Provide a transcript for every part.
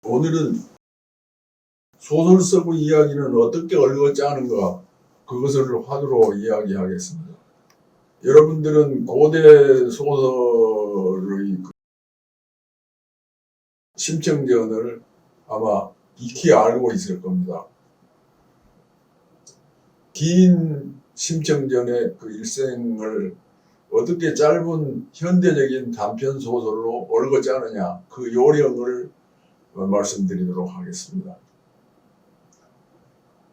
오늘은 소설 쓰고 이야기는 어떻게 얽어짜는가, 그것을 화두로 이야기하겠습니다. 여러분들은 고대 소설의 심청전을 아마 익히 알고 있을 겁니다. 긴 심청전의 그 일생을 어떻게 짧은 현대적인 단편 소설로 얽어짜느냐, 그 요령을 말씀드리도록 하겠습니다.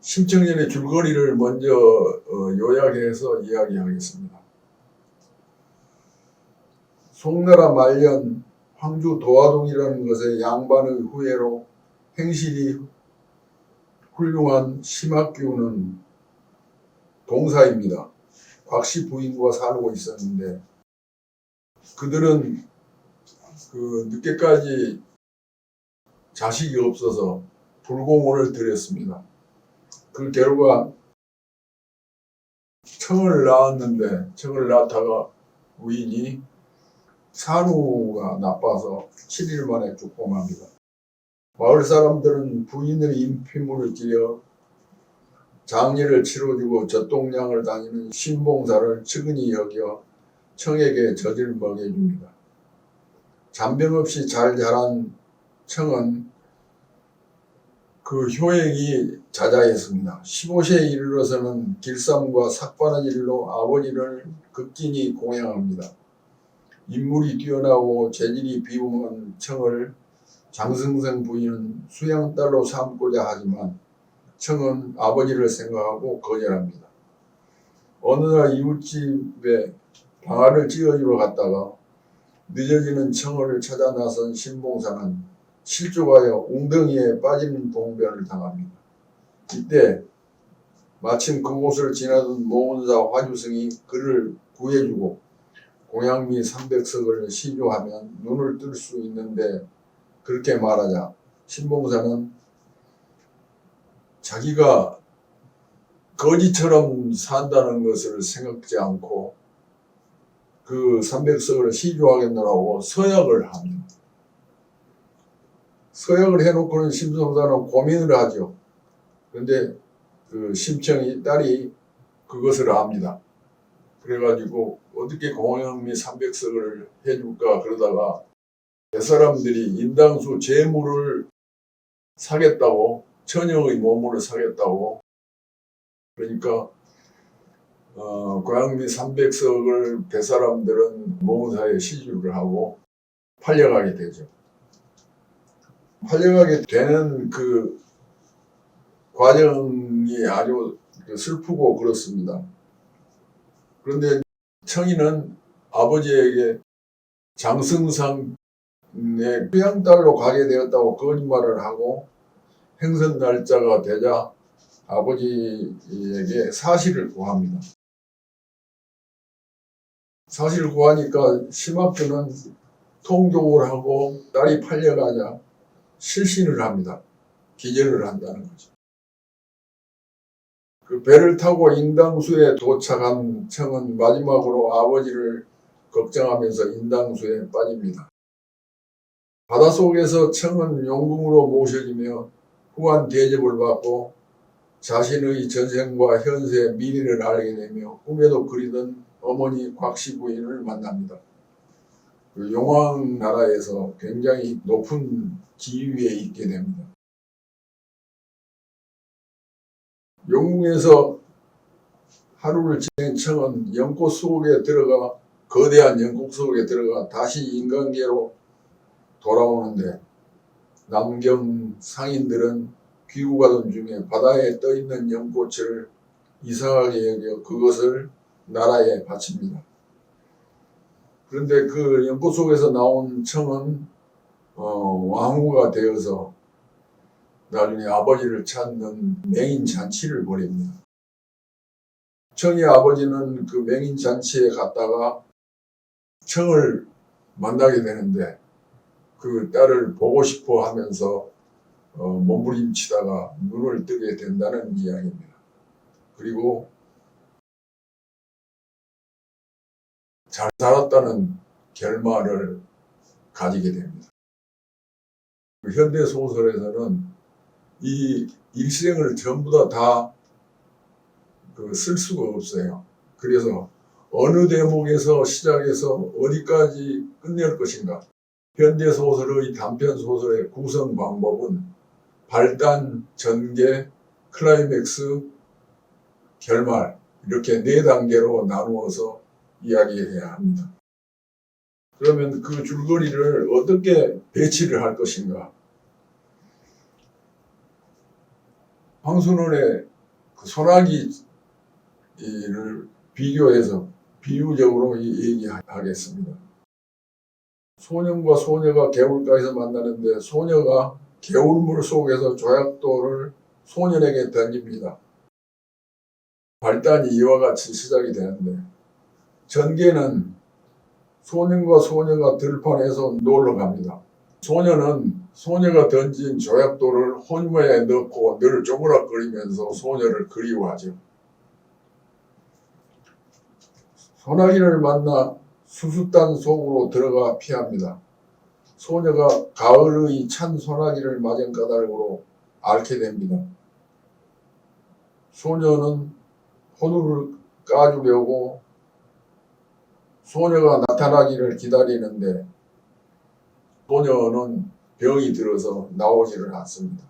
심청전의 줄거리를 먼저 요약해서 이야기하겠습니다. 송나라 말년 황주 도화동이라는 것의 양반의 후예로 행실이 훌륭한 심학규는 동사입니다. 곽씨 부인과 살고 있었는데 그들은 늦게까지 자식이 없어서 불공을 들였습니다. 그 결과 청을 낳았는데 청을 낳다가 부인이 산후가 나빠서 7일 만에 죽고 맙니다. 마을 사람들은 부인의 인피물을 지려 장례를 치러주고 젖동량을 다니는 신봉사를 측은히 여겨 청에게 젖을 먹여줍니다. 잔병 없이 잘 자란 청은 그 효행이 자자했습니다. 15세에 이르러서는 길쌈과 삭바느질로 아버지를 극진히 공양합니다. 인물이 뛰어나고 재질이 비범한 청을 장승성 부인은 수양딸로 삼고자 하지만 청은 아버지를 생각하고 거절합니다. 어느 날 이웃집에 방아를 찧어주러 갔다가 늦어지는 청을 찾아 나선 신봉사는 실족하여 웅덩이에 빠지는 봉변을 당합니다. 이때 마침 그곳을 지나던 모은사 화주승이 그를 구해주고 공양미 300석을 시조하면 눈을 뜰 수 있는데 그렇게 말하자 신봉사는 자기가 거지처럼 산다는 것을 생각지 않고 그 300석을 시조하겠노라고 서약을 합니다. 서약을 해놓고는 신봉사는 고민을 하죠. 그런데 그 심청이 딸이 그것을 압니다. 그래가지고 어떻게 공양미 300석을 해줄까 그러다가 뱃사람들이 인당수 재물을 사겠다고, 처녀의 몸을 사겠다고, 그러니까 공양미 300석을 뱃사람들은 모은사에 시주를 하고 팔려가게 되죠. 팔려가게 되는 그 과정이 아주 슬프고 그렇습니다. 그런데 청이는 아버지에게 장승상의 수양딸로 가게 되었다고 거짓말을 하고 행선 날짜가 되자 아버지에게 사실을 구합니다. 사실을 구하니까 심학규는 통독을 하고 딸이 팔려가자 실신을 합니다. 기절을 한다는 거죠. 그 배를 타고 인당수에 도착한 청은 마지막으로 아버지를 걱정하면서 인당수에 빠집니다. 바닷속에서 청은 용궁으로 모셔지며 후한 대접을 받고 자신의 전생과 현세 미래를 알게 되며 꿈에도 그리던 어머니 곽씨 부인을 만납니다. 그 용왕 나라에서 굉장히 높은 지위에 있게 됩니다. 영궁에서 하루를 지낸 청은 연꽃 속에 들어가 거대한 연꽃 속에 들어가 다시 인간계로 돌아오는데 남경 상인들은 귀국하던 중에 바다에 떠있는 연꽃을 이상하게 여겨 그것을 나라에 바칩니다. 그런데 그 연꽃 속에서 나온 청은 왕후가 되어서 나중에 아버지를 찾는 맹인잔치를 벌입니다. 청의 아버지는 그 맹인잔치에 갔다가 청을 만나게 되는데 그 딸을 보고 싶어 하면서 몸부림치다가 눈을 뜨게 된다는 이야기입니다. 그리고 잘 살았다는 결말을 가지게 됩니다. 현대 소설에서는 이 일생을 전부 다 쓸 수가 없어요. 그래서 어느 대목에서 시작해서 어디까지 끝낼 것인가. 현대 소설의 단편 소설의 구성 방법은 발단, 전개, 클라이맥스, 결말 이렇게 4단계로 나누어서 이야기해야 합니다. 그러면 그 줄거리를 어떻게 배치를 할 것인가? 황순원의 그 소나기를 비교해서 비유적으로 얘기하겠습니다. 소년과 소녀가 개울가에서 만나는데 소녀가 개울물 속에서 조약돌을 소년에게 던집니다. 발단이 이와 같이 시작이 되는데, 전개는 소년과 소녀가 들판에서 놀러 갑니다. 소녀는 소녀가 던진 조약돌을 혼모에 넣고 늘 쪼그락거리면서 소녀를 그리워하죠. 소나기를 만나 수숫단 속으로 들어가 피합니다. 소녀가 가을의 찬 소나기를 맞은 까닭으로 앓게 됩니다. 소녀는 혼우를 까주려고 소녀가 나타나기를 기다리는데 소녀는 병이 들어서 나오지를 않습니다.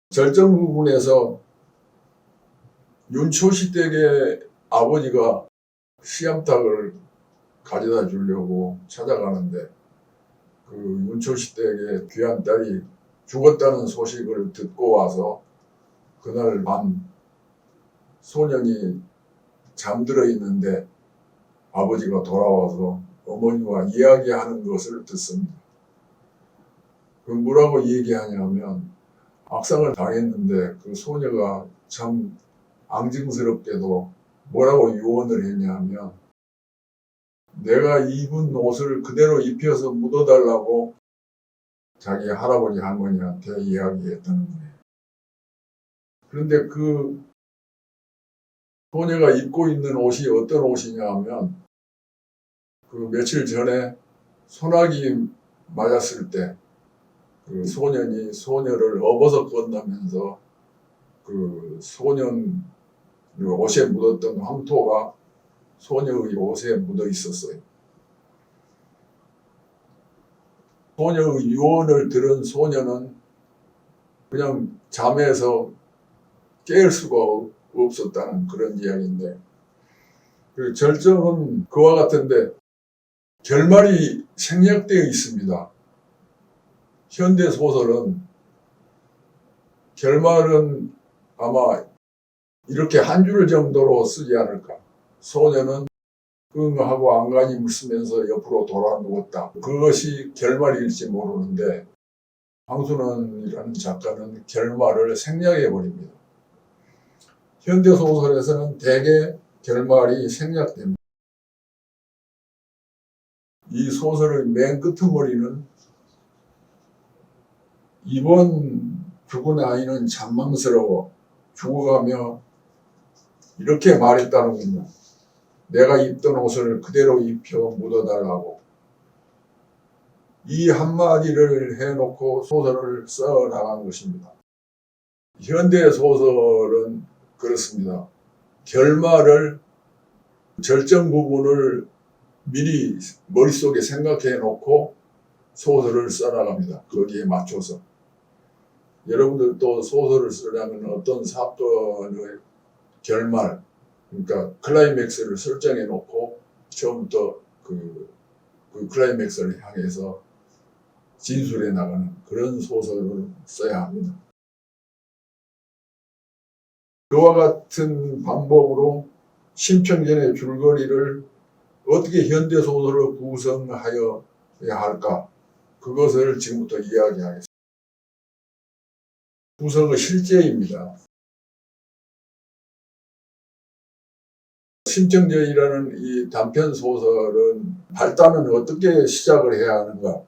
절정 부분에서 윤초시 댁의 아버지가 씨암탉을 가져다 주려고 찾아가는데 그 윤초시 댁의 귀한 딸이 죽었다는 소식을 듣고 와서 그날 밤 소년이 잠들어 있는데 아버지가 돌아와서 어머니와 이야기하는 것을 듣습니다. 그 뭐라고 얘기하냐면 악상을 당했는데 그 소녀가 참 앙증스럽게도 뭐라고 유언을 했냐면 내가 입은 옷을 그대로 입혀서 묻어달라고 자기 할아버지 할머니한테 이야기했다는 거예요. 그런데 그 소녀가 입고 있는 옷이 어떤 옷이냐 하면 그 며칠 전에 소나기 맞았을 때 그 소년이 소녀를 업어서 건너면서 그 소년 옷에 묻었던 황토가 소녀의 옷에 묻어 있었어요. 소녀의 유언을 들은 소녀는 그냥 잠에서 깰 수가 없었다는 그런 이야기인데, 그 절정은 그와 같은데 결말이 생략되어 있습니다. 현대 소설은 결말은 아마 이렇게 한 줄 정도로 쓰지 않을까. 소녀는 하고 안간힘을 쓰면서 옆으로 돌아 누웠다. 그것이 결말일지 모르는데 황순원이라는 작가는 결말을 생략해 버립니다. 현대 소설에서는 대개 결말이 생략됩니다. 이 소설의 맨 끄트머리는 이번 죽은 아이는 잔망스러워 죽어가며 이렇게 말했다는군요. 내가 입던 옷을 그대로 입혀 묻어달라고. 이 한마디를 해놓고 소설을 써 나간 것입니다. 현대 소설은 그렇습니다. 결말을 절정 부분을 미리 머릿속에 생각해 놓고 소설을 써나갑니다. 거기에 맞춰서. 여러분들도 소설을 쓰려면 어떤 사건의 결말, 그러니까 클라이맥스를 설정해 놓고 처음부터 그 클라이맥스를 향해서 진술해 나가는 그런 소설을 써야 합니다. 그와 같은 방법으로 심청전의 줄거리를 어떻게 현대 소설을 구성하여야 할까? 그것을 지금부터 이야기하겠습니다. 구성의 실제입니다. 심청전이라는 이 단편 소설은 발단은 어떻게 시작을 해야 하는가?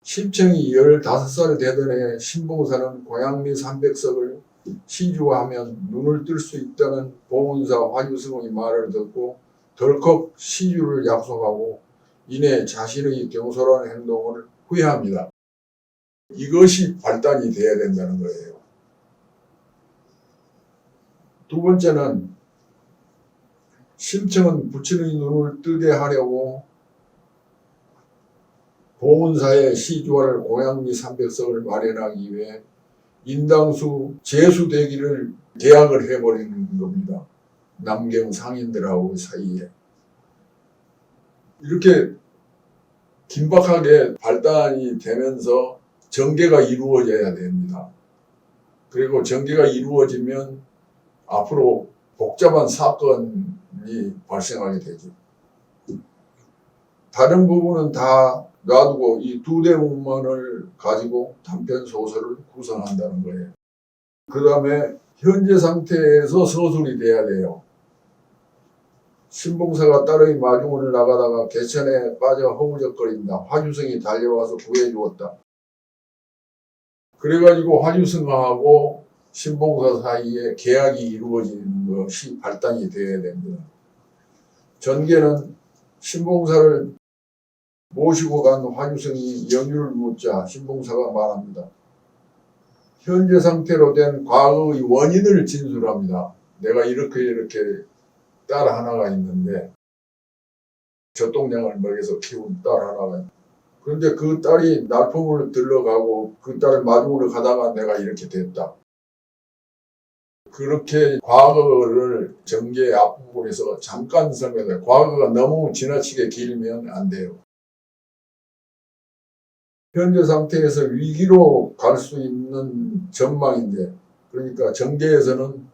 심청이 15살 되던 해 신봉사는 고향미 300석을 시주하면 눈을 뜰 수 있다는 보문사 화유승의 말을 듣고 덜컥 시주를 약속하고 이내 자신의 경솔한 행동을 후회합니다. 이것이 발단이 돼야 된다는 거예요. 두 번째는 심청은 부친의 눈을 뜨게 하려고 보문사에 시주할 고향미 300석을 마련하기 위해 인당수 제수대기를 계약을 해버리는 겁니다. 남경 상인들하고 사이에. 이렇게 긴박하게 발단이 되면서 전개가 이루어져야 됩니다. 그리고 전개가 이루어지면 앞으로 복잡한 사건이 발생하게 되죠. 다른 부분은 다 놔두고 이 두 대목만을 가지고 단편 소설을 구성한다는 거예요. 그 다음에 현재 상태에서 서술이 돼야 돼요. 신봉사가 딸의 마중을 나가다가 개천에 빠져 허우적거린다. 화유승이 달려와서 구해주었다. 그래가지고 화유승하고 신봉사 사이에 계약이 이루어지는 것이 발단이 되어야 됩니다. 전개는 신봉사를 모시고 간 화유승이 영유를 묻자 신봉사가 말합니다. 현재 상태로 된 과거의 원인을 진술합니다. 내가 이렇게 딸 하나가 있는데 젖동량을 먹여서 키운 딸 하나가 있는데 그런데 그 딸이 날품을 들러가고 그 딸을 마중으로 가다가 내가 이렇게 됐다. 그렇게 과거를 전개 앞부분에서 잠깐 설명해요. 과거가 너무 지나치게 길면 안 돼요. 현재 상태에서 위기로 갈 수 있는 전망인데 그러니까 전개에서는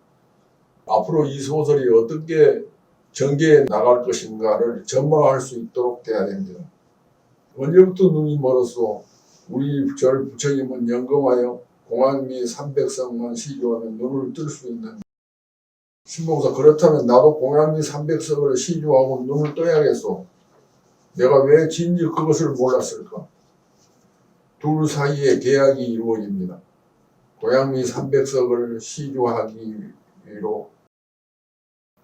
앞으로 이 소설이 어떻게 전개해 나갈 것인가를 전망할 수 있도록 돼야 됩니다. 언제부터 눈이 멀었어? 우리 절 부처님은 영검하여 공안미 300석만 시주하면 눈을 뜰 수 있는 신봉사 그렇다면 나도 공안미 300석을 시주하고 눈을 떠야겠어. 내가 왜 진즉 그것을 몰랐을까? 둘 사이에 계약이 이루어집니다. 고양미 300석을 시주하기로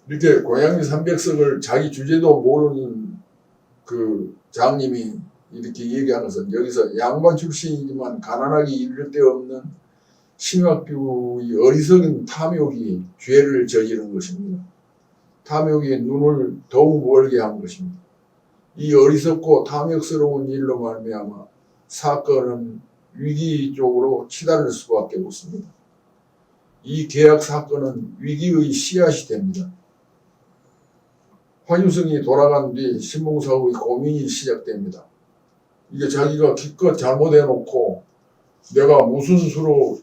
이렇게 고양미 300석을 자기 주제도 모르는 그 장님이 이렇게 얘기하는 것은 여기서 양반 출신이지만 가난하기 이를 데 없는 심학규의 어리석은 탐욕이 죄를 저지른 것입니다. 탐욕이 눈을 더욱 멀게 한 것입니다. 이 어리석고 탐욕스러운 일로 말미암아 사건은 위기 쪽으로 치달을 수밖에 없습니다. 이 계약 사건은 위기의 씨앗이 됩니다. 화유승이 돌아간 뒤 신봉사의 고민이 시작됩니다. 이게 자기가 기껏 잘못해놓고 내가 무슨 수로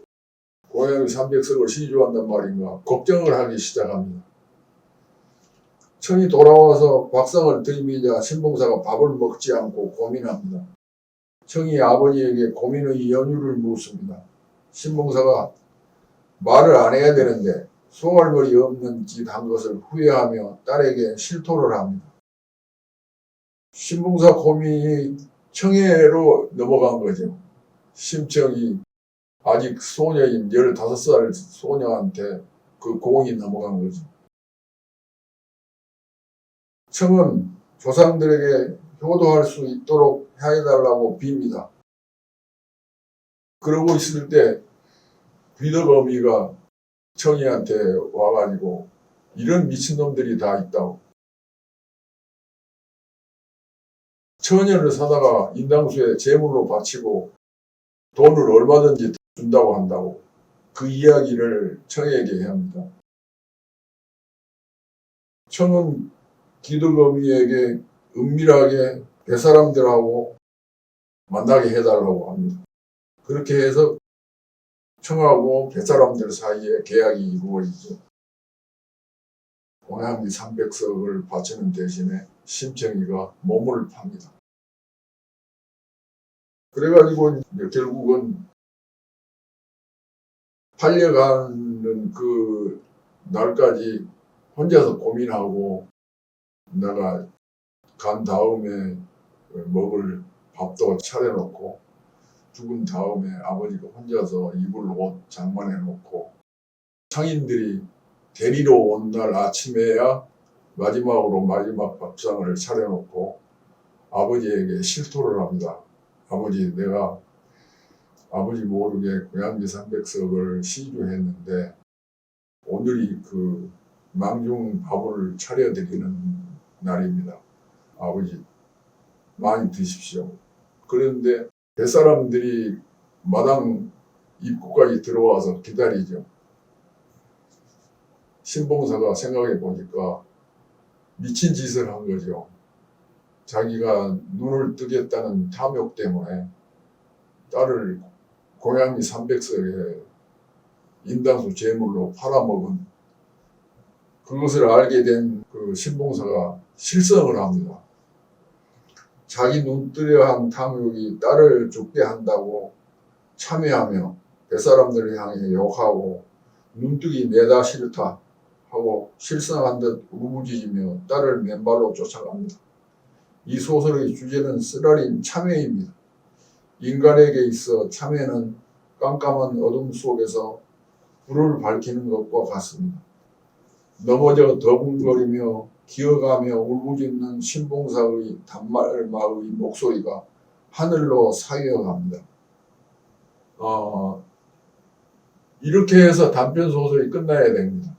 고양이 300석을 시주한단 말인가 걱정을 하기 시작합니다. 청이 돌아와서 밥상을 들이미자 신봉사가 밥을 먹지 않고 고민합니다. 청이 아버지에게 고민의 연유를 묻습니다. 신봉사가 말을 안 해야 되는데 소갈머리 없는 짓 한 것을 후회하며 딸에게 실토를 합니다. 신봉사 고민이 청해로 넘어간 거죠. 심청이 아직 소녀인 15살 소녀한테 그 공이 넘어간 거죠. 청은 조상들에게 효도할 수 있도록 해달라고 빕니다. 그러고 있을 때 귀덕어미가 청이한테 와가지고 이런 미친놈들이 다 있다고. 처녀를 사다가 인당수에 제물로 바치고 돈을 얼마든지 준다고 한다고 그 이야기를 청에게 합니다. 청은 기덕어미에게 은밀하게 뱃사람들하고 만나게 해달라고 합니다. 그렇게 해서 청하고 뱃사람들 사이에 계약이 이루어지죠. 공양미 300석을 바치는 대신에 심청이가 몸을 팝니다. 그래가지고 결국은 팔려가는 그 날까지 혼자서 고민하고 내가 간 다음에 먹을 밥도 차려놓고 죽은 다음에 아버지가 혼자서 입을 옷 장만해놓고 상인들이 데리러 온 날 아침에야 마지막 밥상을 차려놓고 아버지에게 실토를 합니다. 아버지, 내가 아버지 모르게 고양지 300석을 시주했는데 오늘이 그 망중 밥을 차려드리는 날입니다. 아버지 많이 드십시오. 그런데 뱃사람들이 마당 입구까지 들어와서 기다리죠. 신봉사가 생각해 보니까 미친 짓을 한 거죠. 자기가 눈을 뜨겠다는 탐욕 때문에 딸을 고양이 300석에 인당수 제물로 팔아먹은, 그것을 알게 된 그 신봉사가 실성을 합니다. 자기 눈뜨려 한 탐욕이 딸을 죽게 한다고 참회하며 뱃사람들을 향해 욕하고 눈뜨기 내다 싫다 하고 실성한 듯 울부짖으며 딸을 맨발로 쫓아갑니다. 이 소설의 주제는 쓰라린 참회입니다. 인간에게 있어 참회는 깜깜한 어둠 속에서 불을 밝히는 것과 같습니다. 넘어져 더군거리며 기어가며 울부짖는 신봉사의 단말마의 목소리가 하늘로 사여갑니다. 이렇게 해서 단편소설이 끝나야 됩니다.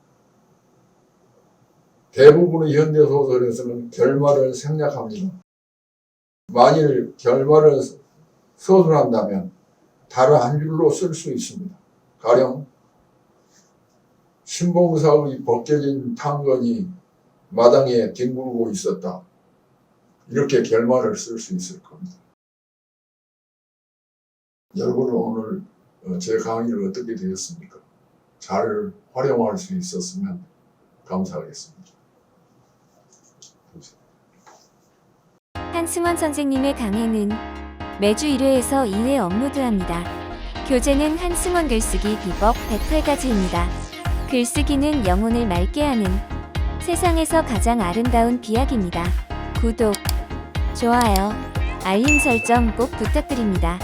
대부분의 현대소설에서는 결말을 생략합니다. 만일 결말을 서술한다면 다른 한 줄로 쓸 수 있습니다. 가령 신봉사의 벗겨진 탕건이 마당에 뒹굴고 있었다. 이렇게 결말을 쓸 수 있을 겁니다. 여러분은 오늘 제 강의를 어떻게 되었습니까? 잘 활용할 수 있었으면 감사하겠습니다. 한승원 선생님의 강의는 매주 1회에서 2회 업로드합니다. 교재는 한승원 글쓰기 비법 108가지입니다. 글쓰기는 영혼을 맑게 하는 세상에서 가장 아름다운 비약입니다. 구독, 좋아요, 알림 설정 꼭 부탁드립니다.